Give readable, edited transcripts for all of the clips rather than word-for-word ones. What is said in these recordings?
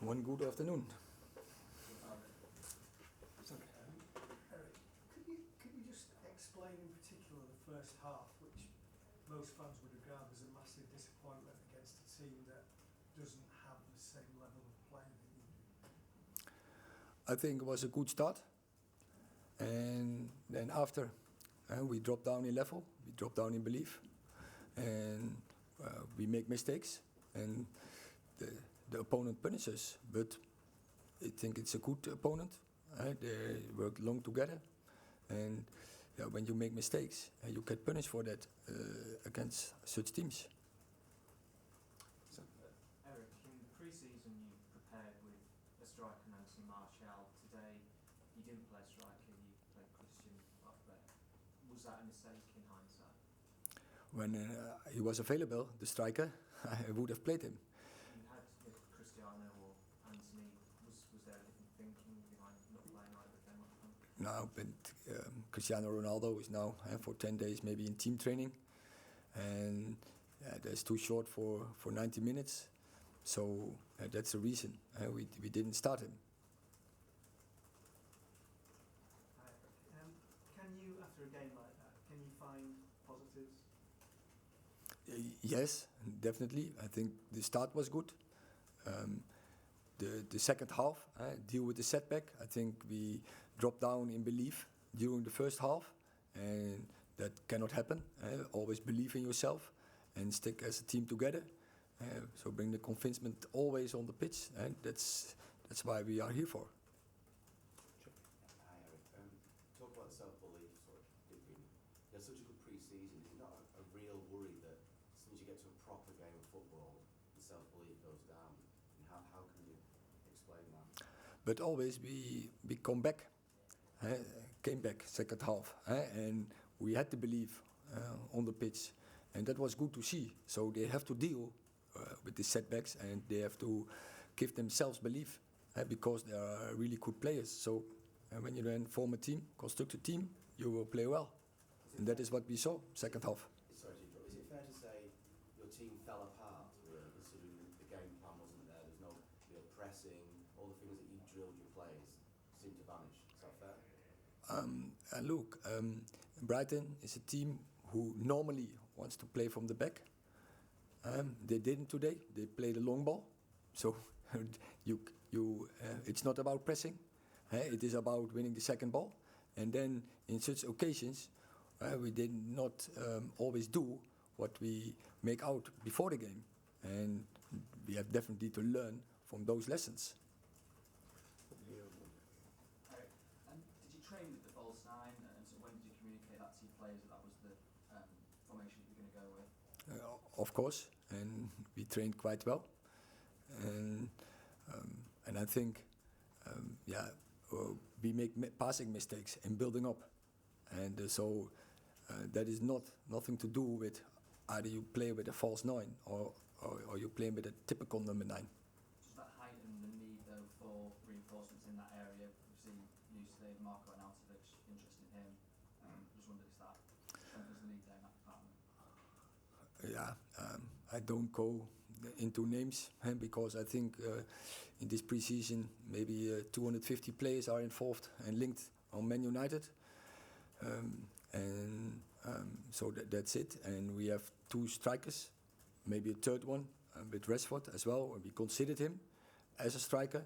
one good afternoon. Erik, could you just explain in particular the first half, which most fans would regard as a massive disappointment against a team that doesn't have the same level of play that you do? I think it was a good start, and then after we dropped down in level, we dropped down in belief, and we make mistakes, and the opponent punishes. But I think it's a good opponent. They work long together, and when you make mistakes, you get punished for that against such teams. So, Erik, in the pre-season you prepared with a striker, Nancy Martial. Today you didn't play striker, you played Christian up there. Was that a mistake in hindsight? When he was available, the striker, I would have played him. You had Cristiano or Anthony. Was there a different thinking behind not playing either of them up front? No, but Cristiano Ronaldo is now for 10 days maybe in team training, and that's too short for 90 minutes. So that's the reason we didn't start him. Can you, after a game like that, can you find positives? Yes, definitely. I think the start was good. The second half, deal with the setback. I think we dropped down in belief during the first half, and that cannot happen. Always believe in yourself and stick as a team together. So bring the convincement always on the pitch, and that's why we are here for. Hi Erik. Talk about self-belief, sort of. You had such a good pre-season. Is it not a real worry that as soon as you get to a proper game of football, the self-belief goes down? And how can you explain that? But always we come back, came back second half, and we had to believe on the pitch, and that was good to see. So they have to deal with the setbacks, and they have to give themselves belief because they are really good players. So when you then form a team, construct a team, you will play well, and that is what we saw second half. Sorry to interrupt. Is it fair to say your team fell apart, really, considering the game plan wasn't there? There's no real pressing, all the things that you drilled your players seem to vanish. Is that fair? And look, Brighton is a team who normally wants to play from the back. They didn't today. They played a long ball. So it's not about pressing. It is about winning the second ball. And then in such occasions, we did not always do what we make out before the game. And we have definitely to learn from those lessons. Erik, did you train with the false nine, and so when did you communicate that to your players that was the formation you were going to go with? Of course, and we trained quite well, and I think we make passing mistakes in building up, and so that is nothing to do with either you play with a false nine or you play with a typical number 9. Does that heighten the need though for reinforcements in that area? We've seen news today of Marko Arnautovic, interest in him. Just wondered if that strengthens the need there in that department. I don't go into names because I think in this pre-season maybe 250 players are involved and linked on Man United, so that's it. And we have 2 strikers, maybe a third one with Rashford as well. We considered him as a striker,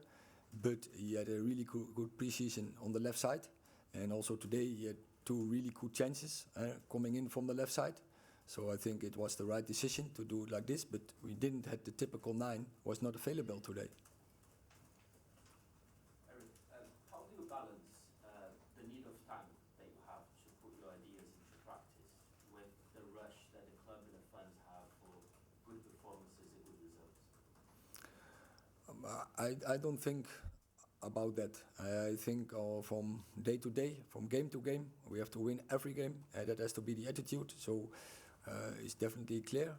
but he had a really good pre-season on the left side, and also today he had 2 really good chances coming in from the left side. So I think it was the right decision to do it like this, but we didn't have the typical 9, was not available today. Erik, how do you balance the need of time that you have to put your ideas into practice with the rush that the club and the fans have for good performances and good results? I don't think about that. I think from day to day, from game to game, we have to win every game. That has to be the attitude. So it's definitely clear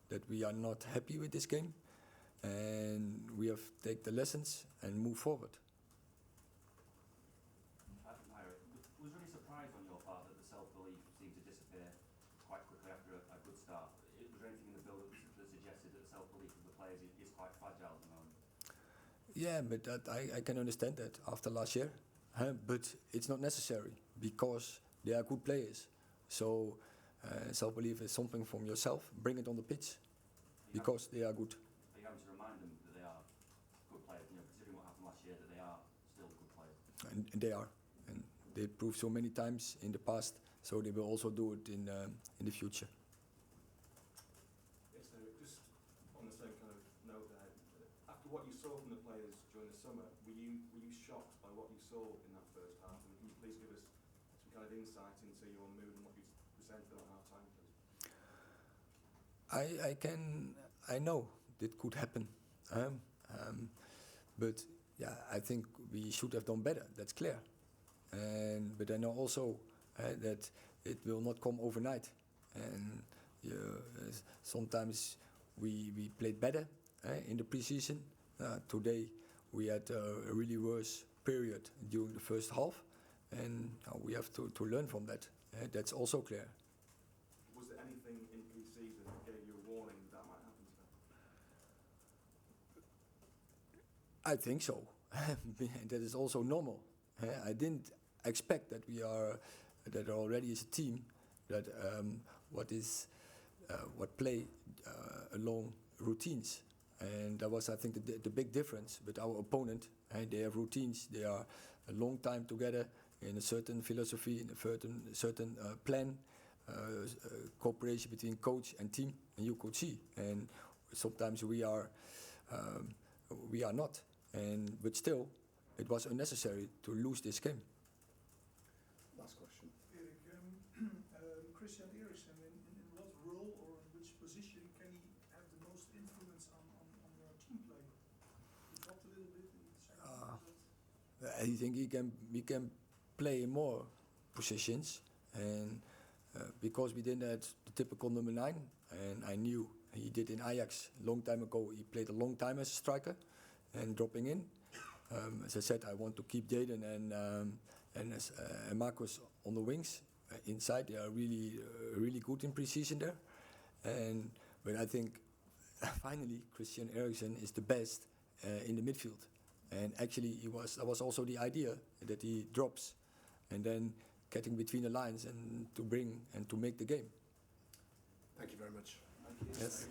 that we are not happy with this game, and we have to take the lessons and move forward. Erik, was there any surprise on your part that the self-belief seemed to disappear quite quickly after a good start? Was there anything in the build-up that suggested that the self-belief of the players is quite fragile at the moment? Yeah, but that I can understand that after last year, but it's not necessary because they are good players. So self-belief is something from yourself. Bring it on the pitch because they are good. Are you having to remind them that they are good players? You know, considering what happened last year, that they are still good players. And they are, and they proved so many times in the past. So they will also do it in the future. Yes, Erik, just on the same kind of note there, after what you saw from the players during the summer, were you shocked by what you saw in that first half? And can you please give us some kind of insight into your mood and what you presented at half time, please? I know it could happen, but yeah, I think we should have done better. That's clear, but I know also that it will not come overnight, and sometimes we played better in the preseason. Today we had a really worse period during the first half, and we have to learn from that. That's also clear. Was there anything in pre-season that gave you a warning that might happen today? I think so. That is also normal. I didn't expect that that already is a team that what play along routines, and that was I think the big difference. But our opponent, they have routines. They are a long time together in a certain philosophy, in a certain plan, cooperation between coach and team, and you could see. And sometimes we are not. But still, it was unnecessary to lose this game. Last question. Erik, Christian Eriksen, in what role or in which position can he have the most influence on your team play? He dropped a little bit in the second half. I think he can play in more positions, and because we didn't have the typical number 9, and I knew he did in Ajax a long time ago. He played a long time as a striker and dropping in. As I said, I want to keep Jaden and Marcus on the wings. Inside, they are really good in pre-season there. But I think finally Christian Eriksen is the best in the midfield. And actually, that was also the idea that he drops and then getting between the lines and to bring and to make the game. Thank you very much. Yes.